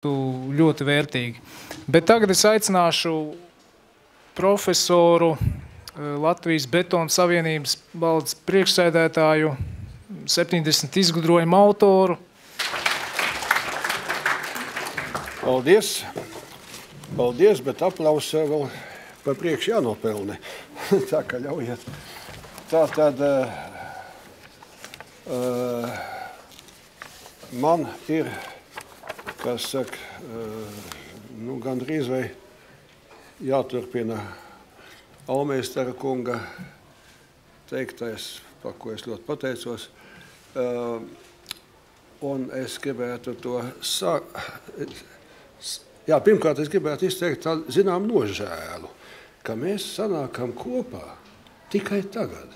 ļoti vērtīgi. Bet tagad es aicināšu profesoru, Latvijas Betona Savienības valdes priekšsēdētāju, 70 izgudrojumu autoru. Paldies! Paldies, bet aplauss vēl par priekšu jānopelni. Tā kā ļaujiet. Tā tad man ir, kas saka, gandrīz vai jāturpina Almeistara kunga teiktais, par ko es ļoti pateicos. Un es gribētu to pirmkārt, es gribētu izteikt tādu, zinām, nožēlu, ka mēs sanākam kopā tikai tagad,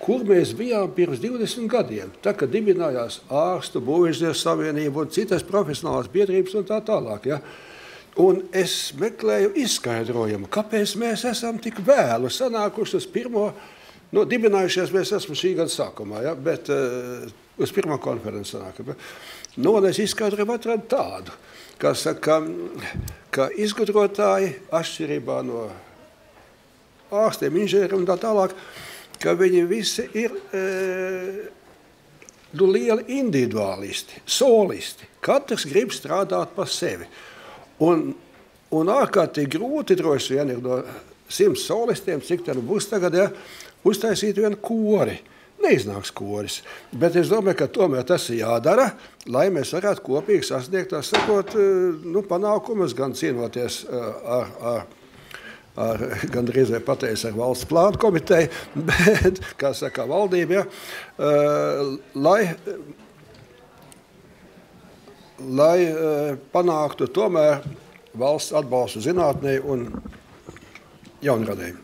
kur mēs bijām pirms 20 gadiem, tā, kad dibinājās ārstu, būvniecības savienība un citas profesionālās biedrības un tā tālāk. Ja? Un es meklēju izskaidrojumu, kāpēc mēs esam tik vēlu sanākuši uz pirmo, dibinājušies mēs esam šī gada sākumā, ja? Bet uz pirmo konferenci sanākam. Ja? Un es izskaidrojumu atradu tādu, kā saka, ka izgudrotāji atšķirībā no ārstiem, inženieriem un tā tālāk, ka viņi visi ir lieli individuālisti, solisti. Katrs grib strādāt par sevi. Un ārkārtīgi grūti droši vien ir no 100 solistiem, cik tad būs tagad, ja, uztaisīt vienu kori. Neiznāks koris, bet es domāju, ka tomēr tas ir jādara, lai mēs varētu kopīgi sasniegt, tā sakot, panākumus, gan cīnoties ar gandrīz vai pateicis ar valsts plānu komiteju, bet, kā saka, valdība, lai panāktu tomēr valsts atbalstu zinātnei un jaunradei.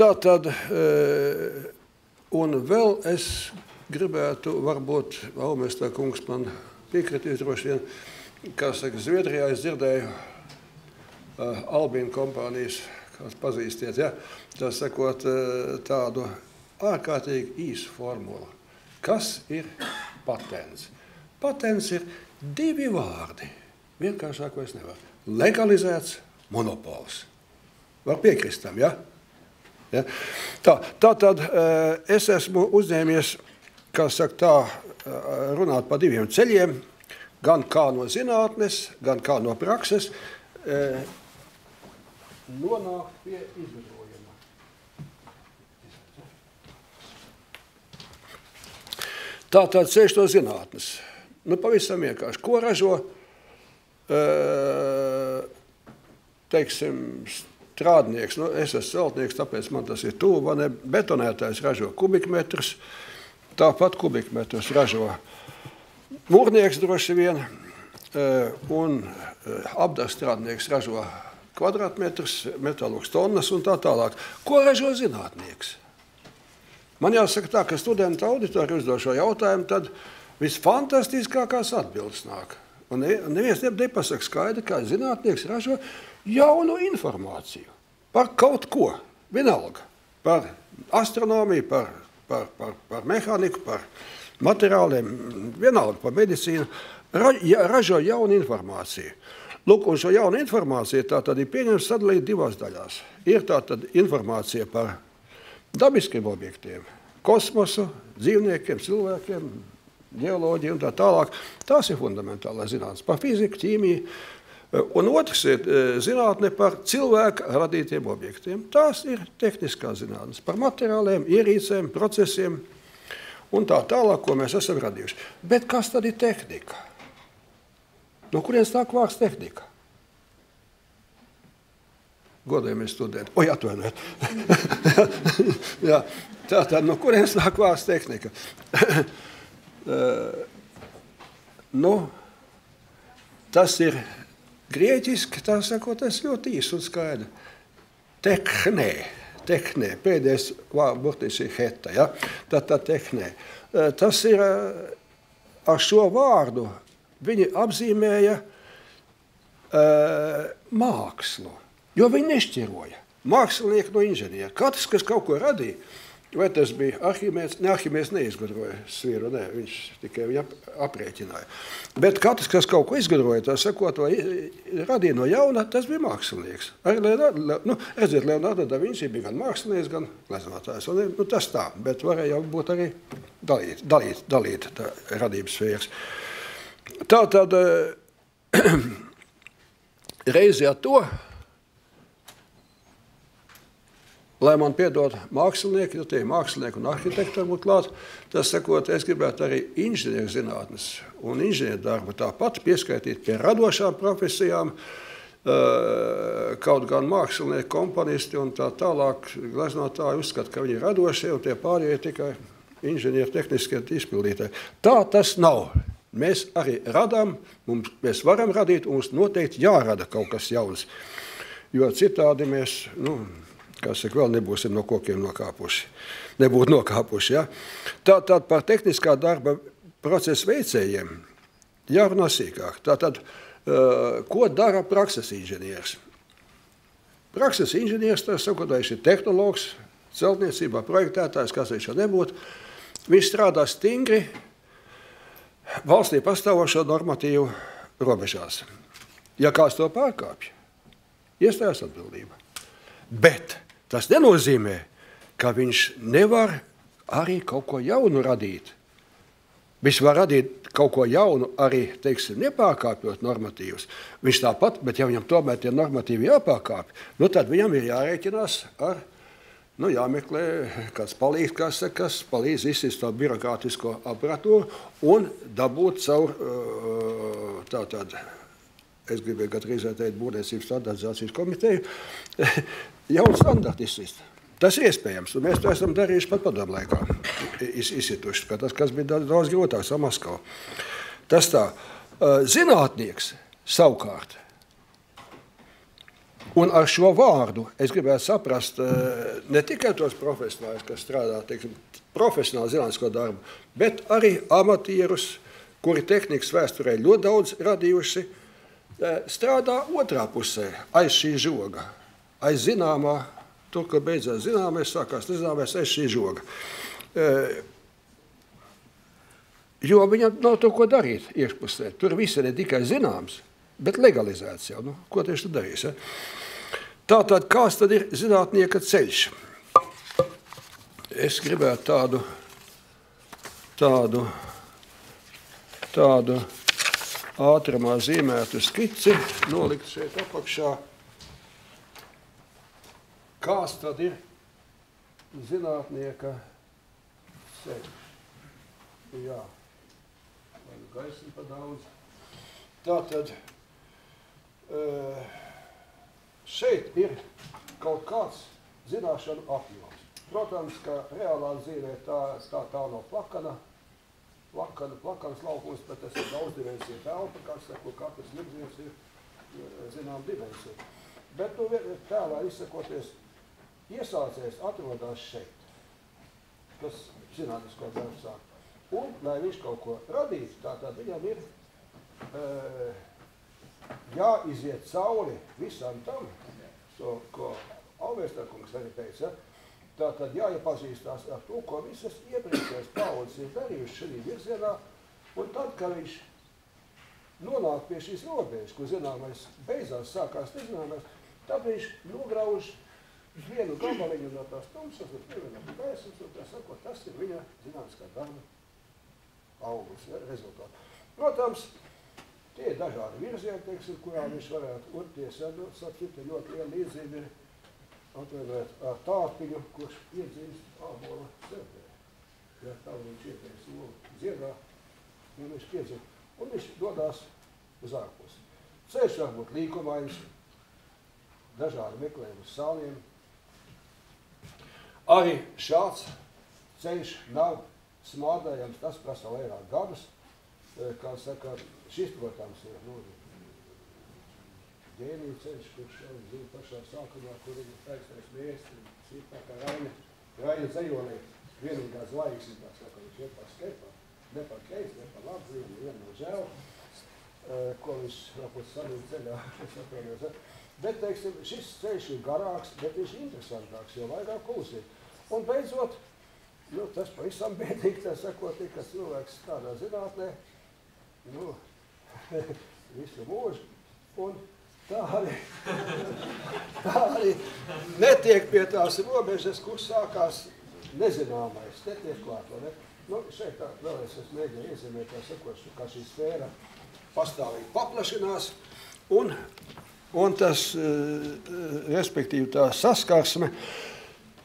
Tātad, un vēl es gribētu, varbūt, Almeistara kungs man piekritīs droši vien, kā saka, Zviedrijā es dzirdēju Albīna kompānijas, kāds pazīstiet, ja, tā sakot, tādu ārkārtīgi īsu formulu. Kas ir patents? Patents ir 2 vārdi. Vienkāršāk vairs nevar. Legalizēts monopols. Var piekrist tam, ja? Ja? Tātad es esmu uzņēmies, kā saka, tā runāt par 2 ceļiem, gan kā no zinātnes, gan kā no prakses, nonākt pie izgudrojuma. Tātad ceļš no zinātnes. Pavisam vienkārši. Ko ražo, teiksim, strādnieks, es esmu celtnieks, tāpēc man tas ir tuvu, betonētājs ražo kubikmetrus, tāpat kubikmetrus ražo mūrnieks droši vien, un apdarstrādnieks ražo kvadrātmetrus, metāluks tonnas un tā tālāk. Ko ražo zinātnieks? Man jāsaka tā, ka studenta auditori uzdod šo jautājumu, tad visfantastiskākās atbildes nāk. Un neviens nepasaka skaidri, kā zinātnieks ražo jaunu informāciju par kaut ko, vienalga, par astronomiju, par mehāniku, par materiāliem, vienalga, par medicīnu, ražo jaunu informāciju. Lūk, un šo jaunu informāciju tātad ir pieņemts sadalīt 2 daļās. Ir tātad informācija par dabiskiem objektiem, kosmosu, dzīvniekiem, cilvēkiem, ģeoloģiju un tā tālāk. Tās ir fundamentālās zinātnes par fiziku, ķīmiju. Un otrs ir zinātne par cilvēka radītiem objektiem. Tās ir tehniskās zinātnes par materiāliem, ierīcēm, procesiem un tā tālāk, ko mēs esam radījuši. Bet kas tad ir tehnika? No kurienes nāk vārds tehnika? Godējamies studenti. Oi, atvainojiet. Jā, tātad, no kurienes nāk vārds tehnika? Tas ir grieķiski, tā sakot, tas ļoti īsi un skaidri. Tehnē, pēdējais burtiski ir heta, ja? Tātad tehnē. Tas ir ar šo vārdu viņi apzīmēja mākslu, jo viņi nešķiroja. Mākslinieki no inženieri. Katrs, kas kaut ko radīja, Vai tas bija Arhimēds? Ne, Arhimēds neizgudroja svieru, ne, viņš tikai viņu aprēķināja. Bet katrs, kas kaut ko izgudroja, tā sakot, vai radīja no jauna, tas bija mākslinieks. Arī redziet, Leonardo da Vinci bija gan mākslinieks, gan gleznotājas. Nu, tas tā, bet varēja jau būt arī dalīt tā radības sfēras. Tā tad reizi ar to, lai man piedod mākslinieki, jo tie mākslinieki un arhitekti var būt klāt, tas sakot, es gribētu arī inženieru zinātnes un inženieru darbu tāpat pieskaitīt pie radošām profesijām, kaut gan mākslinieki, komponisti un tā tālāk gleznotāji uzskata, ka viņi ir radošie un tie pārējie tikai inženieru tehniskie izpildītāji. Tā tas nav. Mēs arī radām, mēs varam radīt un mums noteikti jārada kaut kas jauns, jo citādi mēs, kā saka, vēl nebūsim no kokiem nokāpuši. Nebūtu nokāpuši, ja? Tātad par tehniskā darba procesa veicējiem jārunā sīkāk. Tātad, ko dara prakses inženieris? Prakses inženieris, tas sakot, viņš ir tehnologs, celtniecībā, projektētājs, kas viņš jau nebūtu. Viņš strādā stingri valstī pastāvošo normatīvu robežās. Ja kāds to pārkāpj, iestājas atbildība. Bet tas nenozīmē, ka viņš nevar arī kaut ko jaunu radīt. Viņš var radīt kaut ko jaunu arī, teiksim, nepārkāpjot normatīvus. Viņš tāpat, bet ja viņam tomēr tie normatīvi jāpārkāpj, tad viņam ir jārēķinās ar, jāmeklē kāds palīgs, kas palīdz izsist to birokrātisko aparatūru un dabūt caur tātad, es gribēju gandrīz teikt būvniecības standartizācijas komiteju, jaunu standartu izsist. Tas ir iespējams, un mēs to esam darījuši pat padomu laikā, izsituši, ka tas, kas bija daudz grūtāks ar Maskavu. Tas tā, zinātnieks savukārt, un ar šo vārdu es gribētu saprast ne tikai tos profesionāļus, kas strādā, teiksim, profesionāli zinātnisko darbu, bet arī amatierus, kuri tehnikas vēsturē ļoti daudz radījuši, strādā otrā pusē, aiz šī žoga, aiz zināmā, tur, kad beidzās zināmais, sākās nezināmais, aiz šī žoga. Jo viņam nav to, ko darīt iekšpusē. Tur viss ir ne tikai zināms, bet legalizēts jau. Ko tieši tu darīs? Ja? Tātad, kāds tad ir zinātnieka ceļš? Es gribētu tādu ātrumā zīmētu skici, nolikt šeit apakšā. Kāds tad ir zinātnieka ceļš? Jā, man gaisni pa daudz. Tātad, šeit ir kaut kāds zināšanu apjoms. Protams, ka reālā dzīvē tā nav plakans laukums, bet tas ir daudzdimensija telpa, kā saka, katrs mirdziens ir zinām dimensija. Bet tēlā izsakoties, iesācējs atrodās šeit, kas zinātnisko darbu sāk. Un, lai viņš kaut ko radītu, tātad viņam ir jāiziet cauri visam tam, ko Alvēstarkungs arī teica, tātad jāiepazīstās ar to, ko visas iepriekšējās paudzes ir darījuši šī virzienā, un tad, kad viņš nonāk pie šīs robežas, kur zināmais beidzās, sākās nezināmais, tad viņš nograuž vienu gabaliņu no tās tumsas, un pievienam gaismas, un tas ir viņa zinātniskā darba augurs, rezultāti. Protams, tie ir dažādi virzieni, teiksim, kurā viņš varētu urties, sapcīt, ļoti liela līdzība ir atvēlēt ar tāpiņu, kurš iedzīst ābola sevdē. Ja tā viņš ieteiks olu dziedā, un viņš piedzīst, un viņš dodās uz ārpusi. Ceļš var būt līkumains, dažādi meklējumi uz saliem. Arī šāds ceļš nav smādējams, tas prasa vairāk gadus. Kā saka, šis, protams, ir ģēniju ceļš, kurš jau zina pašā sākumā, kur ir taisnais mērķis, citā kā Raina Zejolī, vienīgā zvaigzne, tā saka, viņš ir par skepā, ne par keis, ne par labdzību, vien no žēl, ko viņš varbūt sadīja ceļā. Bet, teiksim, šis ceļš ir garāks, bet viņš ir interesantāks, jo vairāk uzīt. Un beidzot, Nu, tas pavisam bēdīgi, tā sakot, ka cilvēks tādā zinātnē, nu, visu mūžu, un tā arī netiek pie tās robežas, kur sākās nezināmais, netiek klāt, vai ne? Nu, šeit tā vēlreiz es mēģinu iezīmēt, tā sakot, kā šī sfēra pastāvīgi paplašinās, un tas, respektīvi tā saskarsme,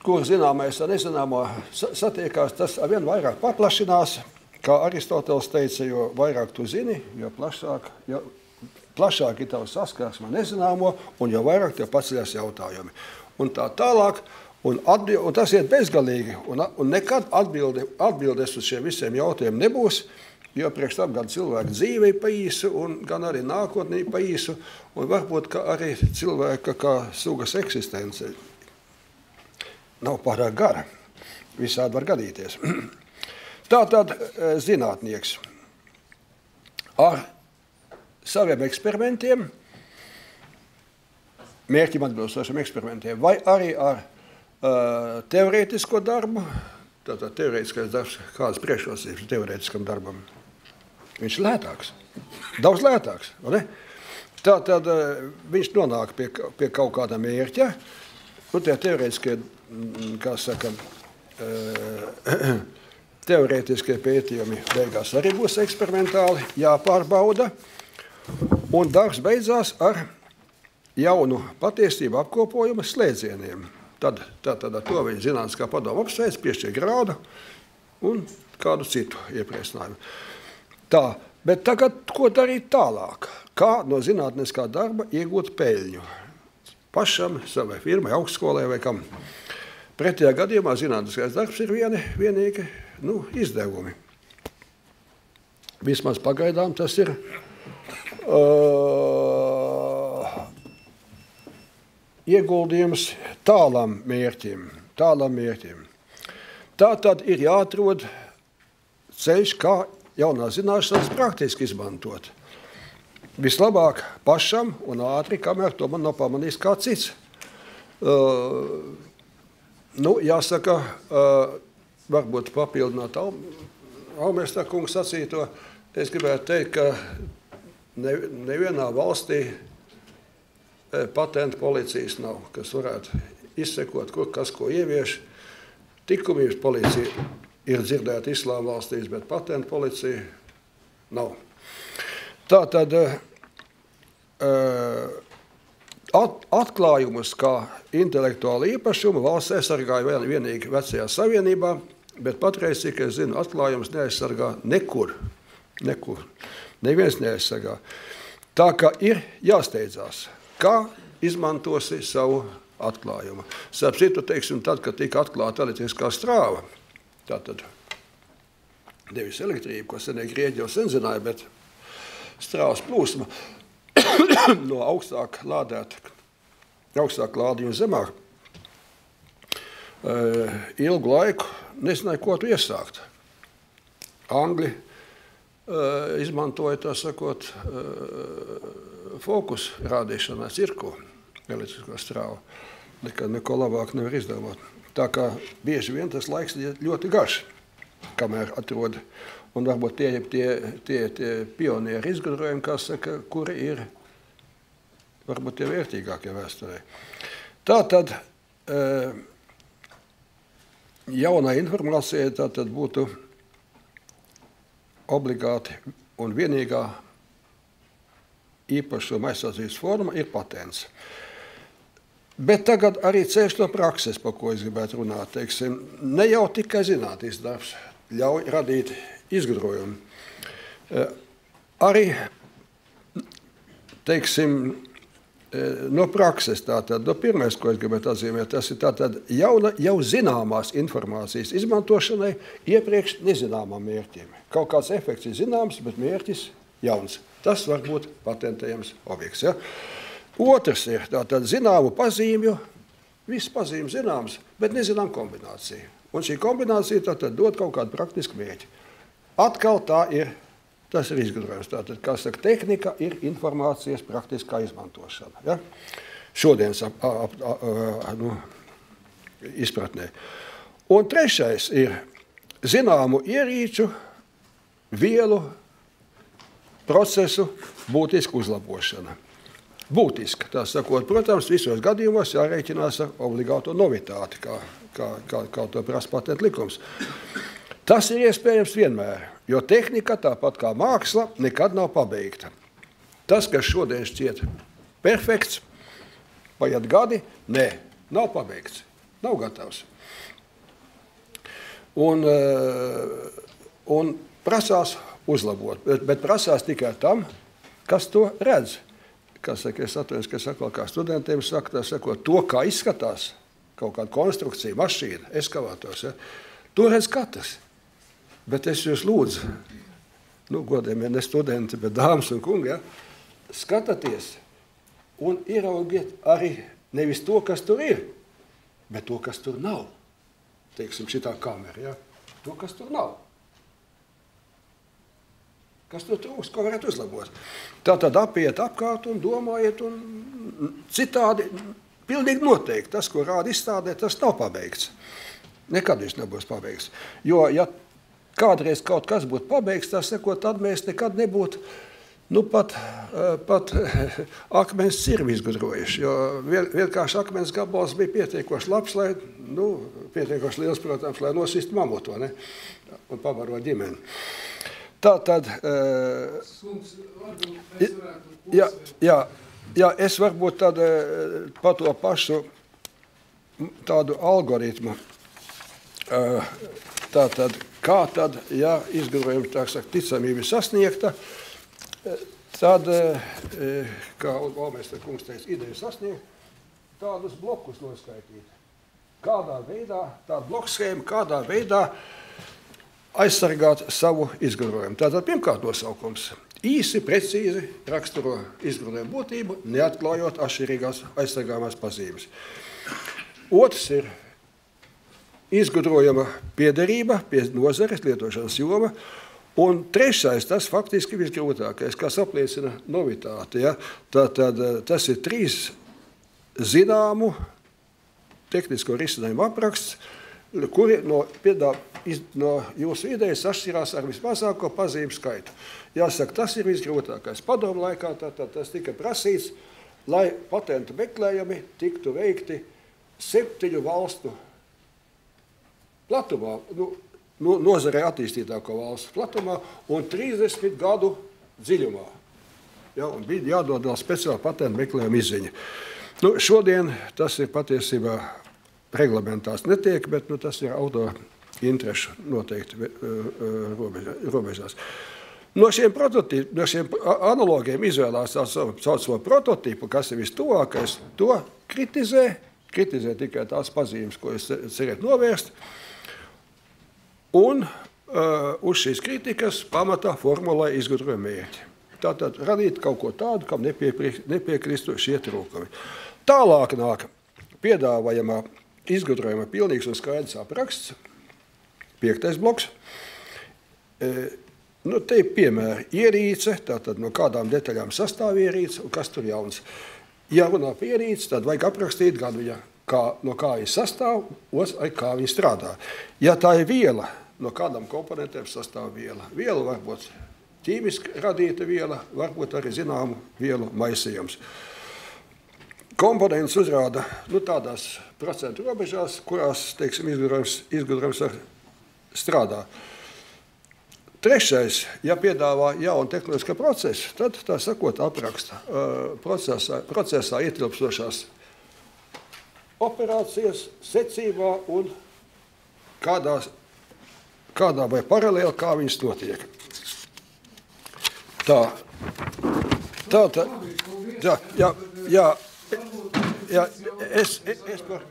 kur zināmais ar nezināmo satiekās, tas arvien vairāk paplašinās, kā Aristoteles teica, jo vairāk tu zini, jo plašāk ir tava saskarsme nezināmo, un jo vairāk tev paceļas jautājumi. Un tā tālāk, un tas iet bezgalīgi, un nekad atbildes uz šiem visiem jautājumiem nebūs, jo priekš tam gan cilvēku dzīvei pa īsu, un gan arī nākotnī pa īsu, un varbūt ka arī cilvēka kā sugas eksistence nav pārāk gara. Visādi var gadīties. Tātad zinātnieks ar saviem eksperimentiem, mērķim atbilstošiem eksperimentiem, vai arī ar teorētisko darbu, tātad teorētiskais darbs, kādas priekšrocības teorētiskam darbam, viņš ir lētāks, daudz lētāks, vai ne? Tātad viņš nonāk pie kaut kāda mērķa, un tie teorētiskie, kā saka, teorētiskie pētījumi beigās arī būs eksperimentāli, jāpārbauda, un darbs beidzās ar jaunu patiesību apkopojumu slēdzieniem. Tad ar to viņa zinātniskā padoma apsveic, piešķir grādu un kādu citu iepriecinājumu. Tā, bet tagad ko darīt tālāk? Kā no zinātniskā darba iegūt peļņu? Pašam, savai firmai, augstskolai vai kam? Pretējā gadījumā zinātniskais darbs ir vienīgi izdevumi. Vismaz pagaidām tas ir ieguldījums tālam mērķim. Tā tad ir jāatrod ceļš, kā jaunās zināšanas praktiski izmantot. Vislabāk pašam un ātri, kamēr to man nav pamanījis kā cits. Jāsaka, varbūt papildināt Aumēstā kungs sacīto, es gribētu teikt, ka nevienā valstī patentu policijas nav, kas varētu izsekot, kur kas ko ievieš. Likumības policija ir dzirdēta islāma valstīs, bet patentu policija nav. Tātad atklājumus kā intelektuālu īpašumu valsts aizsargāja vienīgi vecajā savienībā, bet patreiz, cik es zinu, atklājumus neaizsargā nekur. Neviens neaizsargā. Tā kā ir jāsteidzās, kā izmantosi savu atklājumu. Starp citu, teiksim, tad, kad tika atklāta elektriskā strāva, tātad nevis elektrība, ko senie grieķi jau sen zināja, bet strāvas plūsma no augstāk lādījuma zemāk. Ilgu laiku nezināja, ko tu iesākt. Angļi izmantoja, tā sakot, fokus rādīšanā cirko elektrisko strāvu. Neko labāk nevar izdomāt. Tā kā bieži vien tas laiks ir ļoti garš, kamēr atrod. Un varbūt tie pionieri izgudrojumi, kā saka, kuri ir varbūt tie vērtīgākie vēsturē. Tātad jaunā informācija tātad būtu obligāti un vienīgā īpašuma aizsardzības forma ir patents. Bet tagad arī ceļš no prakses, par ko es gribētu runāt, teiksim, ne jau tikai zinātnisks darbs ļauj radīt izgudrojumu. Arī, teiksim, no prakses tātad, pirmais, ko es gribētu atzīmēt, tas ir tātad jau zināmās informācijas izmantošanai iepriekš nezināmām mērķiem. Kaut kāds efekts ir zināms, bet mērķis jauns. Tas var būt patentējams objekts. Ja? Otrs ir tātad zināmu pazīmju, viss pazīmes zināms, bet nezinām kombināciju. Un šī kombinācija tātad dod kaut kādu praktisku mērķi. Atkal tas ir izgudrojums. Tātad, kā saka, tehnika ir informācijas praktiskā izmantošana. Ja? Šodienas izpratnē. Un trešais ir zināmu ierīču, vielu, procesu būtisku uzlabošana. Būtiska, tā sakot, protams, visos gadījumos jārēķinās ar obligāto novitāti, kā to prasa patentu likums. Tas ir iespējams vienmēr, jo tehnika, tāpat kā māksla, nekad nav pabeigta. Tas, kas šodien šķiet perfekts, paiet gadi, nav pabeigts, nav gatavs. Un prasās uzlabot, bet prasās tikai tam, kas to redz. Es atvainojos, ka es atkal kā studentiem saku, to, kā izskatās kaut kāda konstrukcija, mašīna, eskavators, to redz katrs. Bet es jūs lūdzu, godējumie ne studenti, bet dāmas un kungi, skatieties un ieraugiet arī nevis to, kas tur ir, bet to, kas tur nav. Teiksim, šitā kamera, to, kas tur nav. Kas tur trūkst, ko varētu uzlabot. Tātad apiet apkārt un domājiet, un citādi pilnīgi noteikti tas, ko rāda izstādē, tas nav pabeigts. Nekad viņš nebūs pabeigts. Jo, ja kādreiz kaut kas būtu pabeigts, tad mēs nekad nebūtu pat akmens cirvi izgudrojuši. Jo vienkārši akmens gabals bija pietiekoši labs, pietiekoši liels, protams, lai nosistu mamuto, ne? Un pabarot ģimeni. Tātad, es varbūt tad pa to pašu tādu algoritmu, tātad, kā tad, ja izgudrojumi, tā saka, ticamība ir sasniegta, tad, kā Valmēster kungs teica, ideju sasniegt, tādus blokus noskaitīt. Kādā veidā, tāda blokschēma, kādā veidā aizsargāt savu izgudrojumu. Tātad pirmkārt nosaukums. Īsi, precīzi raksturo izgudrojumu būtību, neatklājot atšķirīgās aizsargāmās pazīmes. Otrs ir izgudrojuma piederība pie nozares lietošanas joma. Un trešais, tas faktiski visgrūtākais, kas apliecina novitāti. Tātad tas ir 3 zināmu tehnisko risinājumu apraksts, kuri no jūsu idejas atšķirās ar vismazāko pazīmu skaitu. Jāsaka, tas ir visgrūtākais. Padomu laikā tas tika prasīts, lai patentu meklējumi tiktu veikti 7 valstu platumā, nozarē attīstītāko valstu platumā un 30 gadu dziļumā. Un bija jādod vēl speciāli patentu meklējumu izziņa. Šodien tas ir patiesībā reglamentās netiek, bet tas ir auto interešu noteikti robežās. No šiem analogiem izvēlās saucamo prototipu, kas ir vistuvākais, to kritizē tikai tās pazīmes, ko es cerētu novērst, un uz šīs kritikas pamatā formulē izgudrojumu mērķi. Tātad radīt kaut ko tādu, kam nepiekristu šie trūkumi. Tālāk nāk piedāvājamā izgudrojuma pilnīgs un skaidrs apraksts, 5. bloks. Te ir piemēri ierīce, tātad no kādām detaļām sastāv ierīce un kas tur jauns. Ja runā par ierīci, tad vajag aprakstīt gan viņa, no kā viņa sastāv, vai kā viņa strādā. Ja tā ir viela, no kādām komponentiem sastāv viela. Viela var būt ķīmiski radīta viela, varbūt arī zināmu vielu maisījums. Komponents uzrāda tādās procentu robežās, kurās, teiksim, izgudrojums strādā. Trešais, ja piedāvā jaunu tehnoloģisku procesu, tad, tā sakot, apraksta procesā ietilpstošās operācijas secībā un kādā vai paralēli, kā viņas notiek.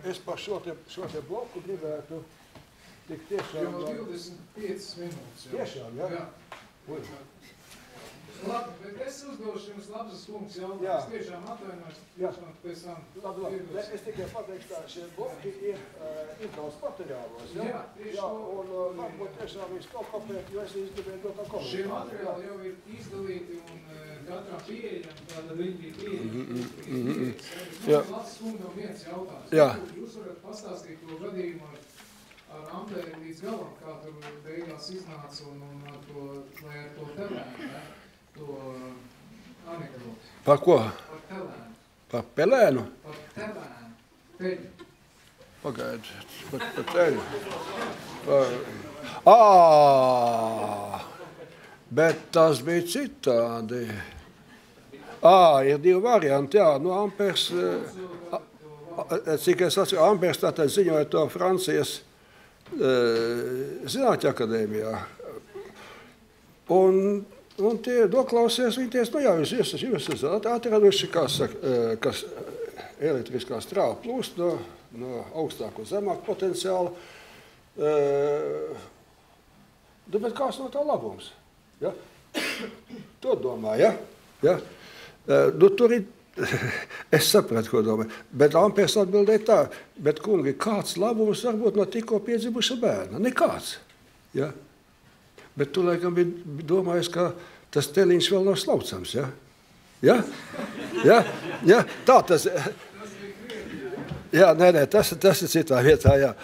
Es par šo te bloku gribētu tik tiešām... Jau 25 minūtes. Tiešām, jā? Labi, bet es uzdošu jums labas kungs jautājumus. Tiešām atvainojos, pēc tam. Labi. Es tikai pateikšu tā, šie bloki ir izdevums materiālos, jā? Jā, tieši un varbūt tiešām viņš to kopēt, jo es izgribēju to tā komentēt. Šie materiāli jau ir izdalīti un katram pieejami, tātad viņi bija pieejami. Man labas kungam viens jautājums. Jā. Jūs varat pastāstīt to gadījumu ar Amberi līdz galam, kā tur beigās iznāca un ar to, vai ar to telēnu, ne? To anekdoti. Par ko? Par telēnu. Par pelēnu? Par telēnu. Teļu. Pagaidi, par teļu. Bet tas bija citādi. Ir divi varianti, jā. Nu, Ampers, cik es atceru, Ampers tātad ziņoja to Francijas Zinātņu akadēmijā. Un tie noklausies, viņi ties, nu jā, jūs esat atraduši, kas elektriskā strāva plūst no augstāku uz zemāku potenciālu. Bet kāds no tā labums? Ja? To domā, ja? Ja? Nu, tur ir, es sapratu, ko domāju, bet Ampers atbildēja tā, bet, kungi, kāds labums varbūt no tikko piedzimuša bērna? Nekāds. Ja? Bet tu, laikam, bija domājis, ka tas teliņš vēl nav slaucams, ja? Ja? Ja? Ja? Tā tas... Jā, nē, tas ir citā vietā, jā.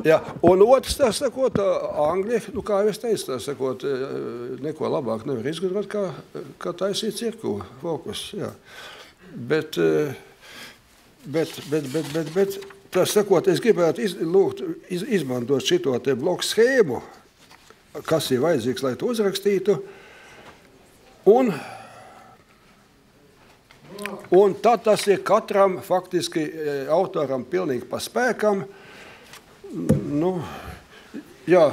Jā, un otrs, tā sakot, Angļi, nu kā jau es teicu, tā sakot, neko labāk nevar izgudrot, kā taisīt cirku fokus, jā. Bet, tā sakot, es gribētu izmantot šito te bloku schēmu, kas ir vajadzīgs, lai to uzrakstītu, un tad tas ir katram, faktiski, autoram pilnīgi pa spēkam. Nu, jā.